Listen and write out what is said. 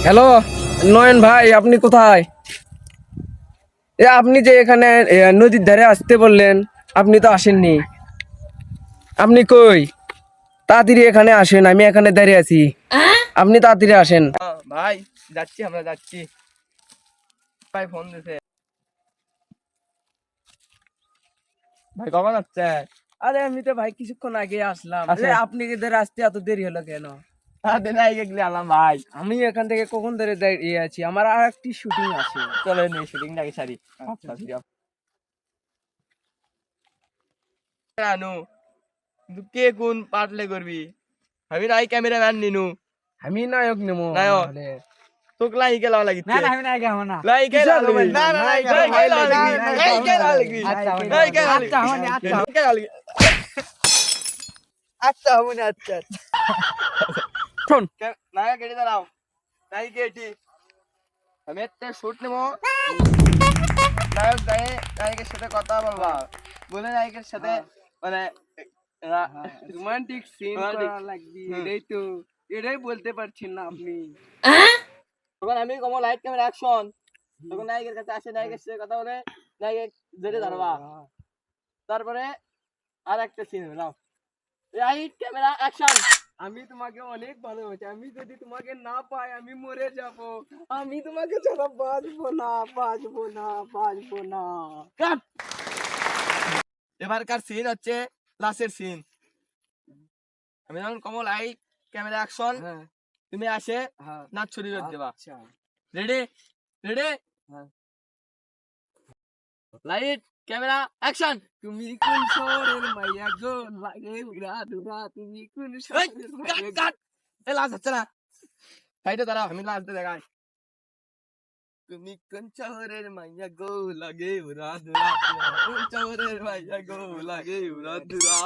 Hello নয়ন ভাই, আপনি কোথায়? আপনি যে এখানে নদীর ধারে আসতে বললেন, আপনি তো আসেননি। আপনি কই? তাড়াতাড়ি এখানে আসেন, আমি এখানে দাঁড়িয়ে আছি। আপনি তাড়াতাড়ি আসেন। ভাই যাচ্ছি, আমরা যাচ্ছি। ভাই ফোন দিছে। ভাই কখন আসছে? আরে আমি তো ভাই কিছুক্ষণ আগে আসলাম। আপনি এদের আসতে এত দেরি হলো কেন? ভাই আমি এখান থেকে কখন ধরে দাঁড়িয়ে আছি, আমার আর একটি শুটিং আছে। চলে নি শুটিংটাকে সারি। আনু কিন্তু কে কোন পার্টলে করবি? আমি নাই ক্যামেরাম্যান নিনু। আমি নায়ক নেবো নায়ক? নাহলে। তোকে লাইকে লাও লাগিচ্ছে। আমি নাই গাবো না। লাইকে কিসের লাও লাগবি। রোমান্স? না না নায়িকা লাইকে লাও ভাই লাগবি। লাগবি, লাইকে লাও লাগবি। আচ্ছা হবনি, লাইকে লাও লাগবি। আচ্ছা হবনি, আচ্ছা হবনি। লাইকে লাও লাগবি। আচ্ছা হবনি, আচ্ছা। শোন, নায়ক এটি দাঁড়াও। নায়ক এটি। আমি একটা শুট নেবো। নায়ক যাই নায়কের সাথে কথা বলবা। বলে নায়কের সাথে মানে রোমান্টিক সিন Romantic. করা লাগবে, এটাই বলতে পারছেন না আপনি। তখন আমি কমো লাইট ক্যামেরা অ্যাকশন, তখন নায়কের কাছে আসে, নায়কের সাথে কথা বলে নায়ক ধরে ধরবা। তারপরে আর একটা সিন নাও, লাইট ক্যামেরা অ্যাকশন। আমি তোমাকে অনেক ভালোবাসি, আমি যদি তোমাকে না পাই আমি মরে যাব। আমি তোমাকে ছাড়া বাঁচবো না, বাঁচবো না, বাঁচবো না। এবারকার সিন হচ্ছে লাস্টের সিন। আমি যখন কমো লাইট ক্যামেরা অ্যাকশন, হ্যাঁ তুমি আসে হ্যাঁ, নাচ ছড়ি দেবা। আচ্ছা। রেডি রেডি, হ্যাঁ। Light camera action. তুমি কোন শহরের মাইয়া গো, লাগে উড়া দুরা, তুমি কোন শহরের মাইয়া গো? কাট। এ লাস্ট হচ্ছে না, সাইডে দাঁড়াও, আমি লাস্টে দেখাই। তুমি কোন শহরের মাইয়া গো, লাগে উড়া দুরা, কোন শহরের মাইয়া গো, লাগে উড়া দুরা।